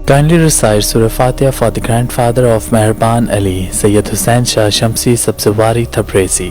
Kindly recite Surah Fatiha for the grandfather of Mehraban Ali, Sayyid Hussain Shah Shamsi Sabzwari Tabrizi.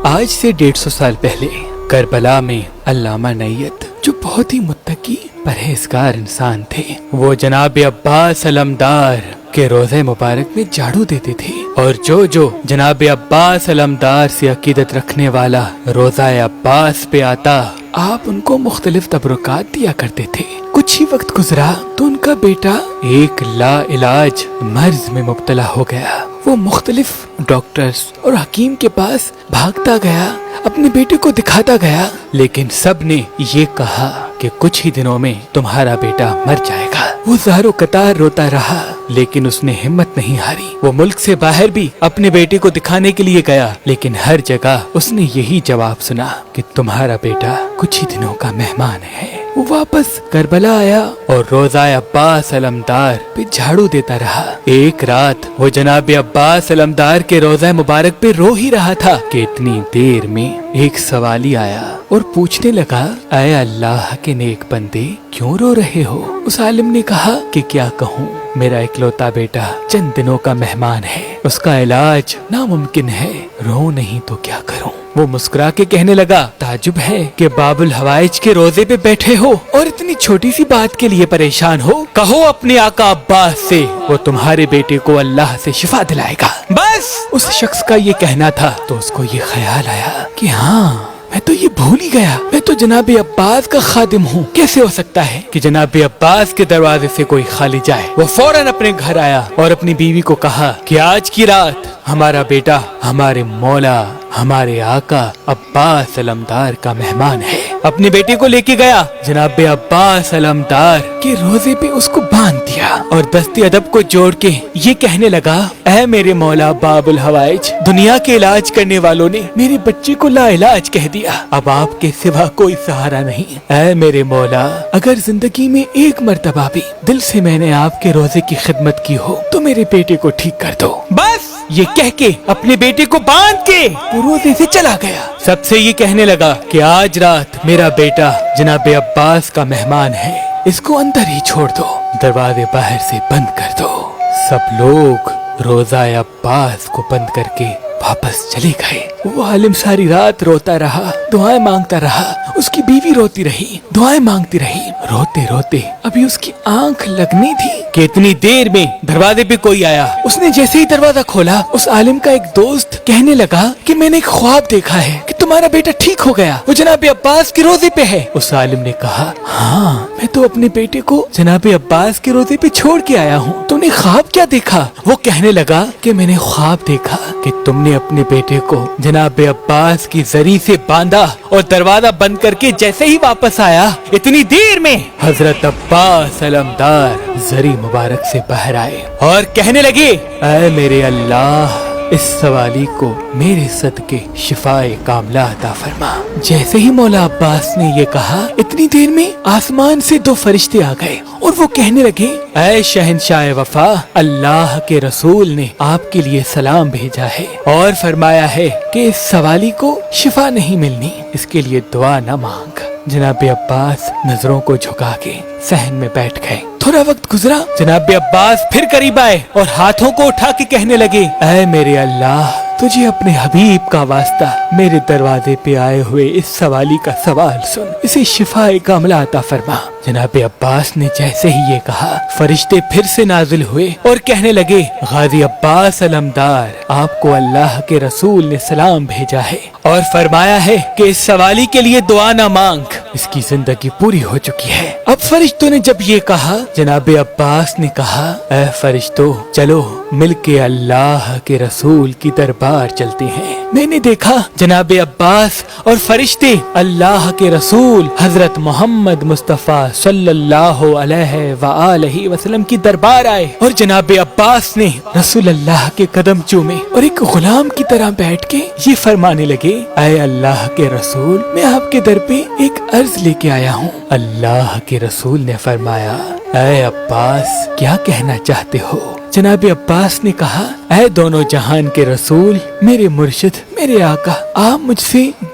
آج سے 150 سال پہلے کربلا میں علامہ نیت جو بہت ہی متقی پرہیزگار انسان تھے، وہ جناب عباس علمدار کے روضہ مبارک میں جھاڑو دیتے تھے، اور جو جناب عباس علمدار سے عقیدت رکھنے والا روضہ عباس پہ آتا، آپ ان کو مختلف تبرکات دیا کرتے تھے۔ کچھ ہی وقت گزرا تو ان کا بیٹا ایک لا علاج مرض میں مبتلا ہو گیا۔ وہ مختلف ڈاکٹرز اور حکیم کے پاس بھاگتا گیا، اپنے بیٹے کو دکھاتا گیا، لیکن سب نے یہ کہا کہ کچھ ہی دنوں میں تمہارا بیٹا مر جائے گا۔ وہ زار و قطار روتا رہا، لیکن اس نے ہمت نہیں ہاری۔ وہ ملک سے باہر بھی اپنے بیٹے کو دکھانے کے لیے گیا، لیکن ہر جگہ اس نے یہی جواب سنا کہ تمہارا بیٹا کچھ ہی دنوں کا مہمان ہے۔ وہ واپس کربلا آیا اور روضہ عباس علمدار پہ جھاڑو دیتا رہا۔ ایک رات وہ جناب عباس علمدار کے روضہ مبارک پہ رو ہی رہا تھا کہ اتنی دیر میں ایک سوالی آیا اور پوچھنے لگا، اے اللہ کے نیک بندے، کیوں رو رہے ہو؟ اس عالم نے کہا کہ کیا کہوں، میرا اکلوتا بیٹا چند دنوں کا مہمان ہے، اس کا علاج ناممکن ہے، رو نہیں تو کیا کروں؟ وہ مسکرا کے کہنے لگا، تعجب ہے کہ باب الحوائج کے روزے پہ بیٹھے ہو اور اتنی چھوٹی سی بات کے لیے پریشان ہو۔ کہو اپنے آقا عباس سے، وہ تمہارے بیٹے کو اللہ سے شفا دلائے گا۔ بس اس شخص کا یہ کہنا تھا تو اس کو یہ خیال آیا کہ ہاں، میں تو یہ بھول ہی گیا، میں تو جناب عباس کا خادم ہوں، کیسے ہو سکتا ہے کہ جناب عباس کے دروازے سے کوئی خالی جائے؟ وہ فوراً اپنے گھر آیا اور اپنی بیوی کو کہا کہ آج کی رات ہمارا بیٹا ہمارے مولا، ہمارے آقا عباس علمدار کا مہمان ہے۔ اپنے بیٹے کو لے کے گیا، جناب عباس علمدار کے روزے پہ اس کو باندھ دیا اور دست ادب کو جوڑ کے یہ کہنے لگا، اے میرے مولا باب الحوائج، دنیا کے علاج کرنے والوں نے میرے بچے کو لا علاج کہہ دیا، اب آپ کے سوا کوئی سہارا نہیں۔ اے میرے مولا، اگر زندگی میں ایک مرتبہ بھی دل سے میں نے آپ کے روزے کی خدمت کی ہو تو میرے بیٹے کو ٹھیک کر دو۔ بس یہ کہہ کے اپنے بیٹے کو باندھ کے وہ روزے سے چلا گیا۔ سب سے یہ کہنے لگا کہ آج رات میرا بیٹا جناب عباس کا مہمان ہے، اس کو اندر ہی چھوڑ دو، دروازے باہر سے بند کر دو۔ سب لوگ روزہ عباس کو بند کر کے واپس چلے گئے۔ وہ عالم ساری رات روتا رہا، دعائیں مانگتا رہا، اس کی بیوی روتی رہی، دعائیں مانگتی رہی۔ روتے روتے ابھی اس کی آنکھ لگنی تھی کہ اتنی دیر میں دروازے پہ کوئی آیا۔ اس نے جیسے ہی دروازہ کھولا، اس عالم کا ایک دوست کہنے لگا کہ میں نے ایک خواب دیکھا ہے کہ تمہارا بیٹا ٹھیک ہو گیا، وہ جناب عباس کے روزے پہ ہے۔ اس عالم نے کہا، ہاں، میں تو اپنے بیٹے کو جناب عباس کے روزے پہ چھوڑ کے آیا ہوں، تم نے خواب کیا دیکھا؟ وہ کہنے لگا کہ میں نے خواب دیکھا کہ تم نے اپنے بیٹے کو جناب عباس کی زری سے باندھا اور دروازہ بند کر کے جیسے ہی واپس آیا، اتنی دیر میں حضرت عباس علمدار زری مبارک سے باہر آئے اور کہنے لگے، اے میرے اللہ، اس سوالی کو میرے صدقے شفائے کاملہ عطا فرما۔ جیسے ہی مولا عباس نے یہ کہا، اتنی دیر میں آسمان سے 2 فرشتے آ گئے اور وہ کہنے لگے، اے شہنشاہ وفا، اللہ کے رسول نے آپ کے لیے سلام بھیجا ہے اور فرمایا ہے کہ اس سوالی کو شفا نہیں ملنی، اس کے لیے دعا نہ مانگ۔ جناب عباس نظروں کو جھکا کے صحن میں بیٹھ گئے۔ تھوڑا وقت گزرا، جناب عباس پھر قریب آئے اور ہاتھوں کو اٹھا کے کہنے لگے، اے میرے اللہ، تجھے اپنے حبیب کا واسطہ میرے دروازے پہ آئے ہوئے اس سوالی کا سوال سن، اسے شفاء کاملہ عطا فرما۔ جناب عباس نے جیسے ہی یہ کہا، فرشتے پھر سے نازل ہوئے اور کہنے لگے، غازی عباس علمدار، آپ کو اللہ کے رسول نے سلام بھیجا ہے اور فرمایا ہے کہ اس سوالی کے لیے دعا نہ مانگ، اس کی زندگی پوری ہو چکی ہے۔ اب فرشتوں نے جب یہ کہا، جناب عباس نے کہا، اے فرشتوں، چلو مل کے اللہ کے رسول کی دربار چلتے ہیں۔ میں نے دیکھا جناب عباس اور فرشتے اللہ کے رسول حضرت محمد مصطفیٰ صلی اللہ علیہ وآلہ وسلم کی دربار آئے اور جناب عباس نے رسول اللہ کے قدم چومے اور ایک غلام کی طرح بیٹھ کے یہ فرمانے لگے، اے اللہ کے رسول، میں آپ کے در پہ ایک عرض لے کے آیا ہوں۔ اللہ کے رسول نے فرمایا، اے عباس، کیا کہنا چاہتے ہو؟ جناب عباس نے کہا، اے دونوں جہان کے رسول، میرے مرشد، میرے آقا، آپ مجھ سے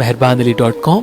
meherbanali.com